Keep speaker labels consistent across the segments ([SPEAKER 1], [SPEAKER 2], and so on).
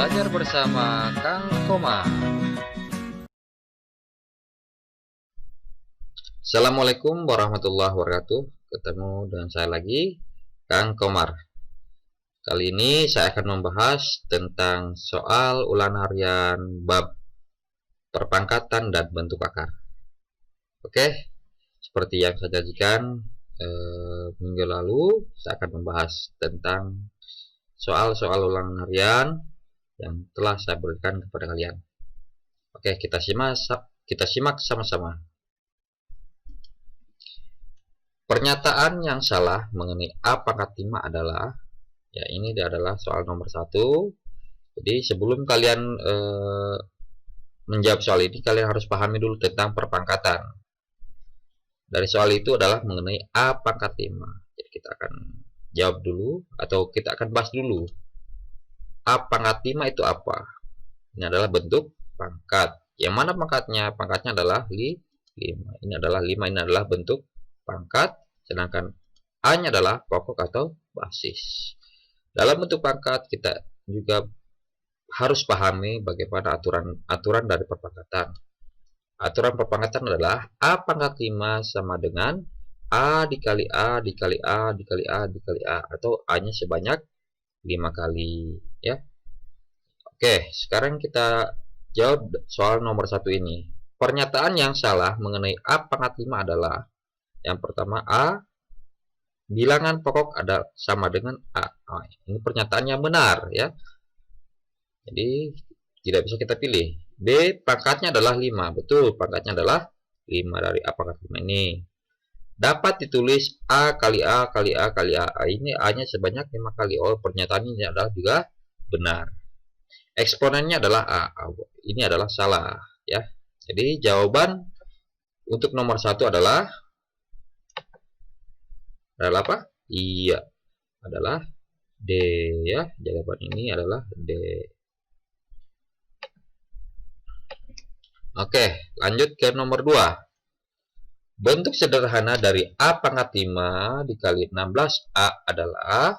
[SPEAKER 1] Belajar bersama Kang Komar. Assalamualaikum warahmatullahi wabarakatuh. Ketemu dengan saya lagi, Kang Komar. Kali ini saya akan membahas tentang soal ulangan harian bab perpangkatan dan bentuk akar. Oke, seperti yang saya janjikan minggu lalu, saya akan membahas tentang soal-soal ulangan harian yang telah saya berikan kepada kalian. Oke, kita simak sama-sama. Pernyataan yang salah mengenai A pangkat 5 adalah, ya ini adalah soal nomor 1. Jadi sebelum kalian menjawab soal ini, kalian harus pahami dulu tentang perpangkatan. Dari soal itu adalah mengenai A pangkat 5. Jadi kita akan jawab dulu, atau kita akan bahas dulu A pangkat 5 itu apa. Ini adalah bentuk pangkat. Yang mana pangkatnya? Pangkatnya adalah 5. Ini adalah 5, ini adalah bentuk pangkat. Sedangkan A-nya adalah pokok atau basis. Dalam bentuk pangkat kita juga harus pahami bagaimana aturan dari perpangkatan. Aturan perpangkatan adalah A pangkat 5 sama dengan A dikali A dikali A dikali A dikali A, atau A-nya sebanyak 5 kali, ya. Oke, sekarang kita jawab soal nomor 1 ini. Pernyataan yang salah mengenai A pangkat 5 adalah, yang pertama, A bilangan pokok ada sama dengan A. Ini pernyataan yang benar, ya. Jadi tidak bisa kita pilih. B pangkatnya adalah 5. Betul, pangkatnya adalah 5 dari A pangkat 5 ini. Dapat ditulis A kali A kali A kali A. Ini A-nya sebanyak 5 kali. Oh, pernyataan ini adalah juga benar. Eksponennya adalah A. Ini adalah salah, ya. Jadi jawaban untuk nomor 1 adalah apa? Iya, adalah D, ya. Jawaban ini adalah D. Oke, lanjut ke nomor 2. Bentuk sederhana dari A pangkat 5 dikali 16A adalah,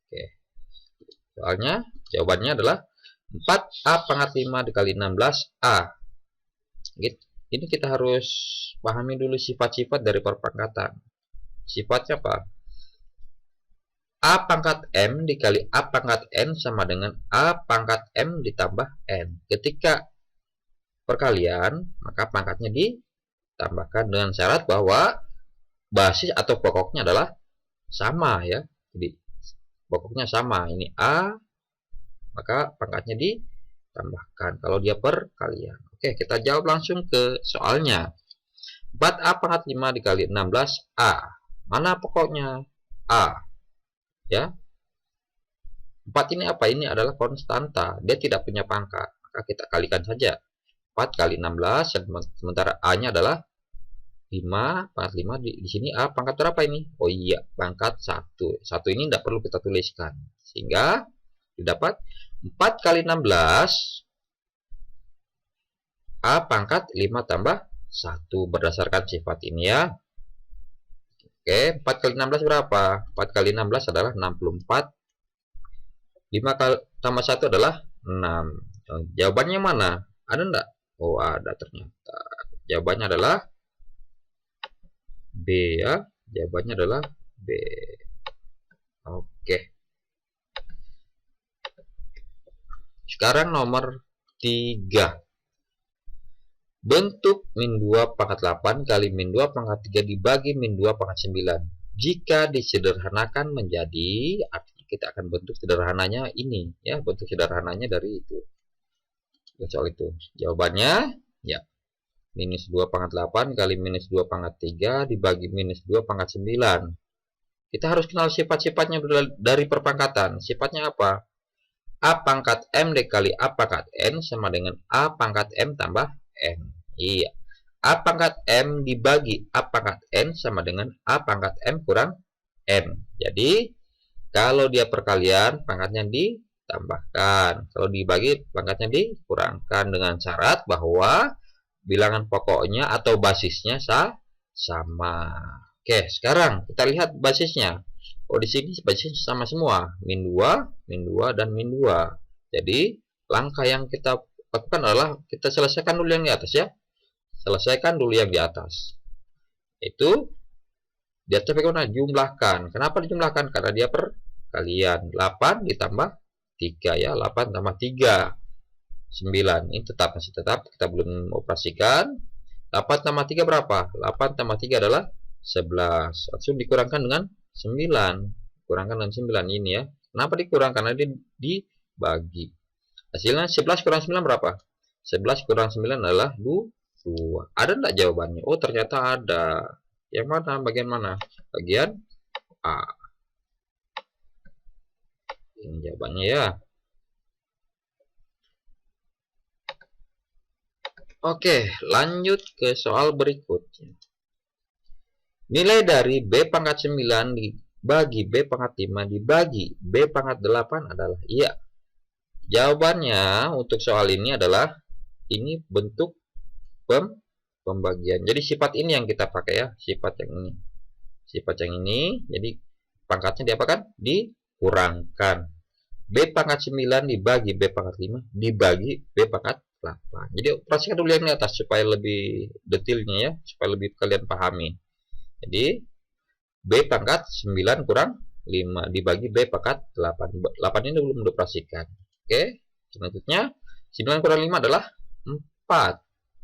[SPEAKER 1] oke, soalnya jawabannya adalah 4A pangkat 5 dikali 16A. Ini kita harus pahami dulu sifat-sifat dari perpangkatan. Sifatnya apa? A pangkat M dikali A pangkat N sama dengan A pangkat M ditambah N. Ketika perkalian, maka pangkatnya ditambahkan dengan syarat bahwa basis atau pokoknya adalah sama, ya. Jadi pokoknya sama. Ini A, maka pangkatnya ditambahkan kalau dia perkalian. Oke, kita jawab langsung ke soalnya. 4A pangkat 5 dikali 16A. Mana pokoknya? A, ya. 4 ini apa? Ini adalah konstanta. Dia tidak punya pangkat. Maka kita kalikan saja. 4 kali 16, sementara A-nya adalah 5, pangkat 5, di sini A pangkat berapa ini? Oh iya, pangkat 1. 1 ini tidak perlu kita tuliskan. Sehingga didapat 4 kali 16, A pangkat 5 tambah 1 berdasarkan sifat ini, ya. Oke, 4 kali 16 berapa? 4 kali 16 adalah 64. 5 kali tambah 1 adalah 6. Jawabannya mana? Ada enggak? Oh, ada ternyata. Jawabannya adalah B, ya. Jawabannya adalah B. Oke. Sekarang nomor 3. Bentuk min 2 pangkat 8 kali min 2 pangkat 3 dibagi min 2 pangkat 9. Jika disederhanakan menjadi, artinya kita akan bentuk sederhananya ini, ya. Bentuk sederhananya dari itu. Soal itu. Jawabannya, ya. Minus 2 pangkat 8 kali minus 2 pangkat 3 dibagi minus 2 pangkat 9. Kita harus kenal sifat-sifatnya dari perpangkatan. Sifatnya apa? A pangkat M dikali A pangkat N sama dengan A pangkat M tambah N. Iya. A pangkat M dibagi A pangkat N sama dengan A pangkat M kurang N. Jadi, kalau dia perkalian, pangkatnya ditambahkan. Kalau dibagi, pangkatnya dikurangkan dengan syarat bahwa bilangan pokoknya atau basisnya sama. Oke, sekarang kita lihat basisnya. Oh, di sini basisnya sama semua. Min 2, dan min 2. Jadi langkah yang kita lakukan adalah kita selesaikan dulu yang di atas ya. Selesaikan dulu yang di atas. Itu di atas bagaimana? Jumlahkan. Kenapa dijumlahkan? Karena dia perkalian. 8 ditambah 3 ya. 8 tambah 3. 9. Ini tetap masih tetap. Kita belum operasikan. 8 tambah 3 berapa? 8 tambah 3 adalah 11. Langsung dikurangkan dengan 9. Kurangkan dengan 9 ini ya. Kenapa dikurang? Karena dia dibagi. Hasilnya 11 kurang 9 berapa? 11 kurang 9 adalah 2. Ada enggak jawabannya? Oh, ternyata ada. Yang mana? Bagian mana? Bagian A. Ini jawabannya ya. Oke, lanjut ke soal berikutnya. Nilai dari B pangkat 9 dibagi B pangkat 5 dibagi B pangkat 8 adalah iya. Jawabannya untuk soal ini adalah ini bentuk pembagian. Jadi sifat ini yang kita pakai ya, sifat yang ini. Sifat yang ini, jadi pangkatnya diapakan? Dikurangkan. B pangkat 9 dibagi B pangkat 5 dibagi B pangkat 8. Jadi operasikan dulu yang di atas supaya lebih detailnya ya, supaya lebih kalian pahami. Jadi B pangkat 9 kurang 5 dibagi B pangkat 8. 8 ini belum dioperasikan. Oke, selanjutnya 9 kurang 5 adalah 4.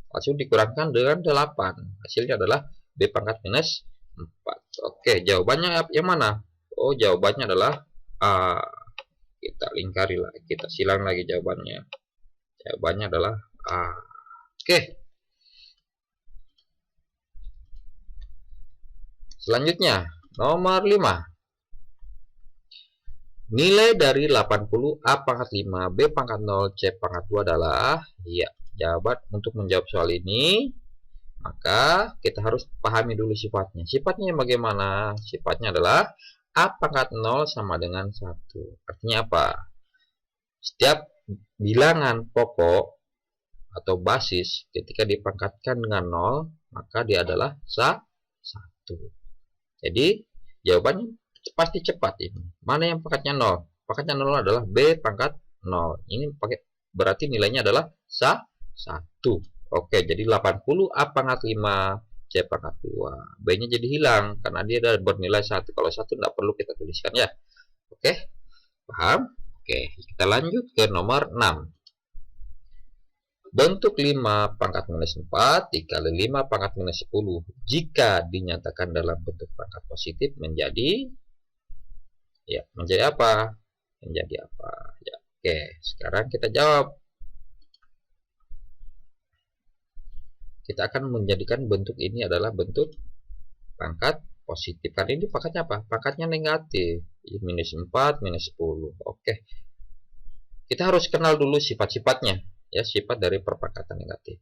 [SPEAKER 1] Langsung dikurangkan dengan 8. Hasilnya adalah B pangkat minus 4. Oke, jawabannya yang mana? Oh, jawabannya adalah A. Kita lingkari lagi, kita silang lagi jawabannya. Jawabannya adalah A. Oke. Selanjutnya, nomor 5. Nilai dari 80 A pangkat 5, B pangkat 0, C pangkat 2 adalah iya. Jawaban untuk menjawab soal ini, maka kita harus pahami dulu sifatnya. Sifatnya bagaimana? Sifatnya adalah A pangkat 0 sama dengan 1. Artinya apa? Setiap bilangan pokok atau basis ketika dipangkatkan dengan 0, maka dia adalah 1. Jadi jawabannya pasti cepat ini. Mana yang pangkatnya 0? Pangkatnya 0 adalah B pangkat 0. Ini pakai berarti nilainya adalah 1. Oke, jadi 80 A pangkat 5 C pangkat 2. B nya jadi hilang karena dia ada bernilai 1. Kalau 1 tidak perlu kita tuliskan ya. Oke, paham? Oke, kita lanjut ke nomor 6. Bentuk 5 pangkat minus 4 dikali 5 pangkat minus 10 jika dinyatakan dalam bentuk pangkat positif menjadi ya, menjadi apa? Menjadi apa? Ya, oke, sekarang kita jawab. Kita akan menjadikan bentuk ini adalah bentuk pangkat positif. Karena ini pangkatnya apa? Pangkatnya negatif. Minus 4, minus 10. Oke. Kita harus kenal dulu sifat-sifatnya. Ya, sifat dari perpangkatan negatif.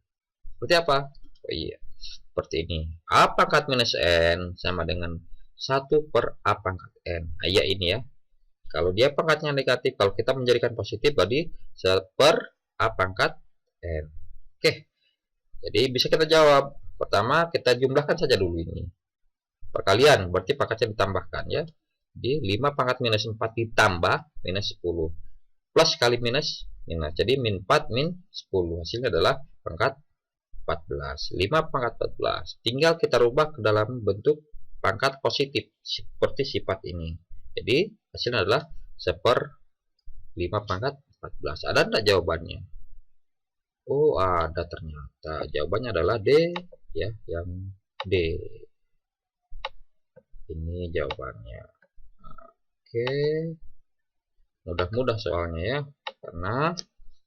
[SPEAKER 1] Seperti apa? Oh iya. Seperti ini. A pangkat minus N sama dengan 1 per A pangkat N. Nah, ya ini ya. Kalau dia pangkatnya negatif, kalau kita menjadikan positif, berarti 1 per A pangkat N. Oke. Jadi bisa kita jawab. Pertama kita jumlahkan saja dulu ini. Perkalian berarti pangkatnya ditambahkan ya. Di 5 pangkat minus 4 ditambah minus 10. Plus kali minus minus. Jadi min 4 min 10. Hasilnya adalah pangkat 14. 5 pangkat 14. Tinggal kita rubah ke dalam bentuk pangkat positif seperti sifat ini. Jadi hasilnya adalah 1/5 pangkat 14. Ada enggak jawabannya? Oh, ada ternyata. Jawabannya adalah D ya, yang D. Ini jawabannya. Oke. Mudah-mudah soalnya ya, karena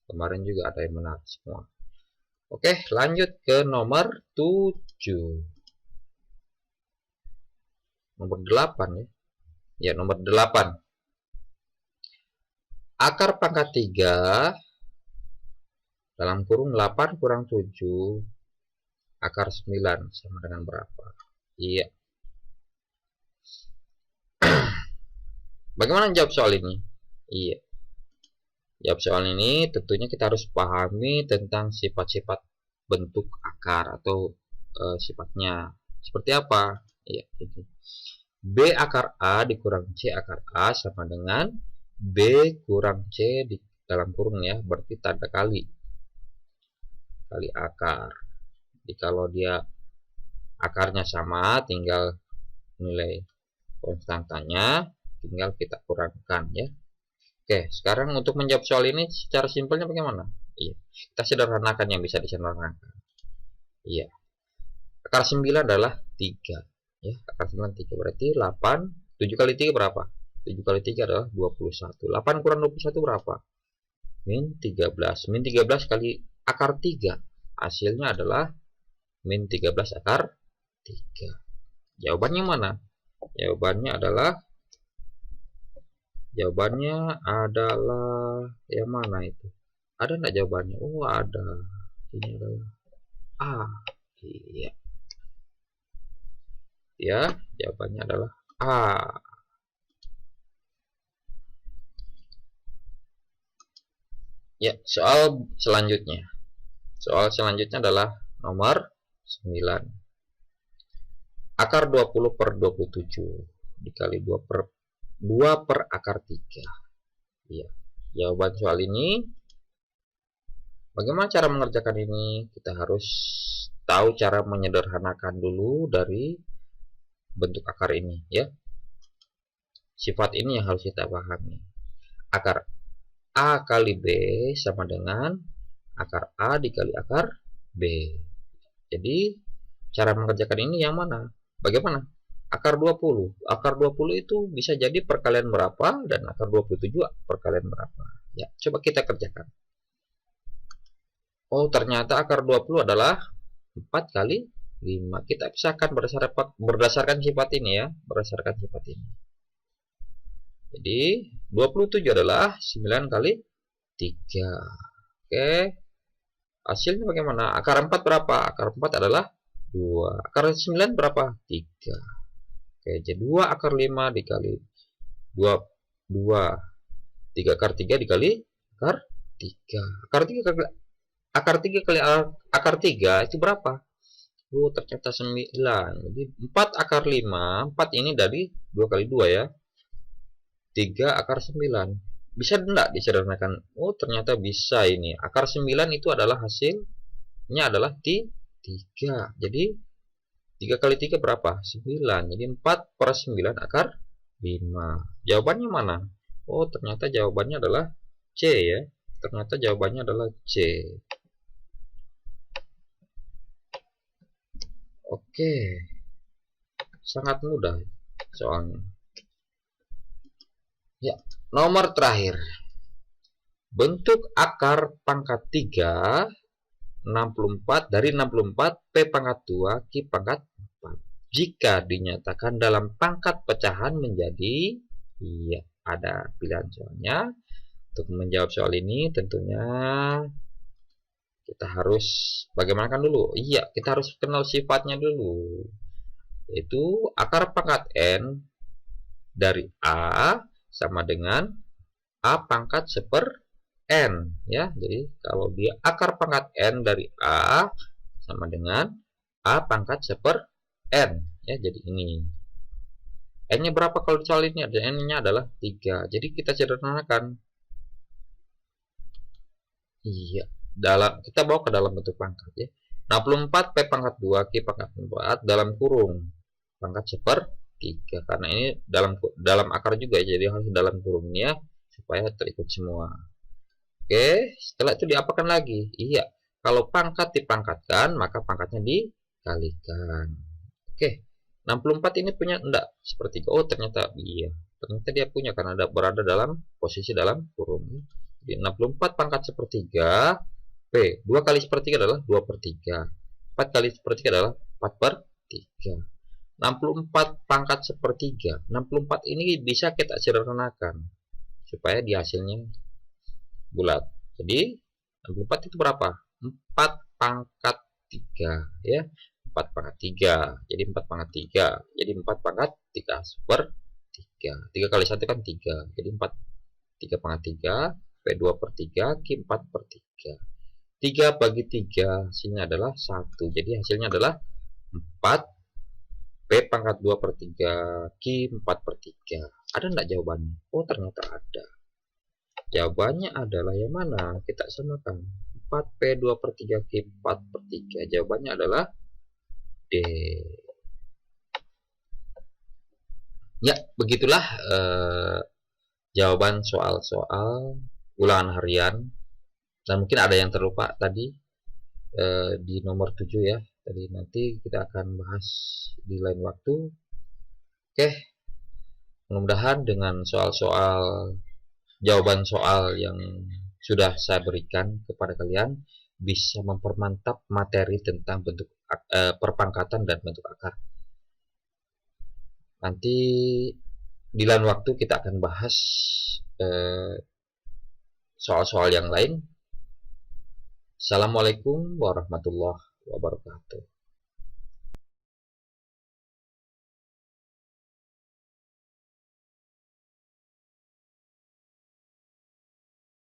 [SPEAKER 1] kemarin juga ada yang menarik semua. Oke, lanjut ke nomor 7. Nomor 8 ya. Ya, nomor 8. Akar pangkat 3 dalam kurung 8 kurang 7 akar 9 sama dengan berapa? Iya. Bagaimana jawab soal ini? Iya. Jawab soal ini tentunya kita harus pahami tentang sifat-sifat bentuk akar atau sifatnya. Seperti apa? Iya, ini. B akar A dikurang C akar A sama dengan B kurang C dalam kurung ya, berarti tanda kali akar. Jadi kalau dia akarnya sama, tinggal nilai konstantanya tinggal kita kurangkan ya. Oke, sekarang untuk menjawab soal ini secara simpelnya bagaimana? Iya, kita sederhanakan yang bisa disederhanakan. Iya, akar 9 adalah 3 ya, akar 9 3 berarti 8, 7 kali 3 berapa? 7 kali 3 adalah 21. 8 kurang 21 berapa? Min 13. Min 13 kali akar 3, hasilnya adalah min 13 akar 3. Jawabannya mana? Jawabannya adalah yang mana itu? Ada enggak jawabannya? Oh, ada. Ini adalah A. Iya. Ya, jawabannya adalah A. Ya, soal selanjutnya. Soal selanjutnya adalah nomor 9. Akar 20 per 27 dikali 2 per akar 3. Ya, jawaban soal ini, bagaimana cara mengerjakan ini? Kita harus tahu cara menyederhanakan dulu dari bentuk akar ini ya. Sifat ini yang harus kita pahami. Akar A kali B sama dengan akar A dikali akar B. Jadi cara mengerjakan ini yang mana? Bagaimana? Akar 20. Akar 20 itu bisa jadi perkalian berapa, dan akar 27 perkalian berapa. Ya, coba kita kerjakan. Oh, ternyata akar 20 adalah 4 kali 5. Kita pisahkan berdasarkan sifat ini ya, berdasarkan sifat ini. Jadi 27 adalah 9 kali 3. Oke. Hasilnya bagaimana? Akar 4 berapa? Akar 4 adalah 2. Akar 9 berapa? 3. Oke, jadi 2 akar 5 dikali 2. 3 akar 3 dikali akar 3. Akar 3 kali akar 3 itu berapa? Oh, ternyata 9. Jadi 4 akar 5. 4 ini dari 2 kali 2 ya. 3 akar 9. Bisa enggak disederhanakan? Oh, ternyata bisa ini. Akar 9 itu adalah hasilnya adalah 3. Jadi 3 kali 3 berapa? 9. Jadi 4 per 9 akar 5. Jawabannya mana? Oh, ternyata jawabannya adalah C ya. Ternyata jawabannya adalah C. Oke. Sangat mudah soalnya. Ya, nomor terakhir. Bentuk akar pangkat 3 64 dari 64 P pangkat 2 Q pangkat 4 jika dinyatakan dalam pangkat pecahan menjadi, iya, ada pilihan soalnya. Untuk menjawab soal ini tentunya kita harus bagaimana dulu? Iya, kita harus kenal sifatnya dulu. Yaitu akar pangkat N dari A sama dengan A pangkat seper N ya. Jadi kalau dia akar pangkat N dari A sama dengan A pangkat seper N ya. Jadi ini N-nya berapa kalau soal ini? Ada N-nya adalah 3. Jadi kita sederhanakan. Iya, kita bawa ke dalam bentuk pangkat ya. 64 P pangkat 2 Q pangkat 4 dalam kurung pangkat seper 3, karena ini dalam akar juga ya, jadi harus dalam kurungnya supaya terikut semua. Oke, setelah itu diapakan lagi? Iya, kalau pangkat dipangkatkan maka pangkatnya dikalikan. Oke, 64 ini punya enggak sepertiga? Oh, ternyata iya, ternyata dia punya karena berada dalam posisi dalam kurung. Jadi 64 pangkat sepertiga P 2 kali sepertiga adalah 2 per 3, 4 kali sepertiga adalah 4 per 3. 64 pangkat sepertiga. 64 ini bisa kita sederhanakan supaya di hasilnya bulat. Jadi 64 itu berapa? 4 pangkat 3 ya. 4 pangkat 3. Jadi 4 pangkat 3. Jadi 4 pangkat 3 per 3. 3 kali 1 kan 3. Jadi 3 pangkat 3 P 2 per 3 Q 4 per 3. 3 bagi 3 hasilnya adalah 1. Jadi hasilnya adalah 4 P pangkat 2 per 3 Q 4 per 3. Ada enggak jawabannya? Oh, ternyata ada. Jawabannya adalah yang mana? Kita samakan. 4P 2/3Q 4/3. Jawabannya adalah D. Ya, begitulah jawaban soal-soal ulangan harian. Dan mungkin ada yang terlupa tadi di nomor 7 ya. Tadi nanti kita akan bahas di lain waktu. Oke, mudah-mudahan dengan soal-soal jawaban soal yang sudah saya berikan kepada kalian bisa mempermantap materi tentang bentuk perpangkatan dan bentuk akar. Nanti di lain waktu kita akan bahas soal-soal yang lain. Assalamualaikum warahmatullahi wabarakatuh.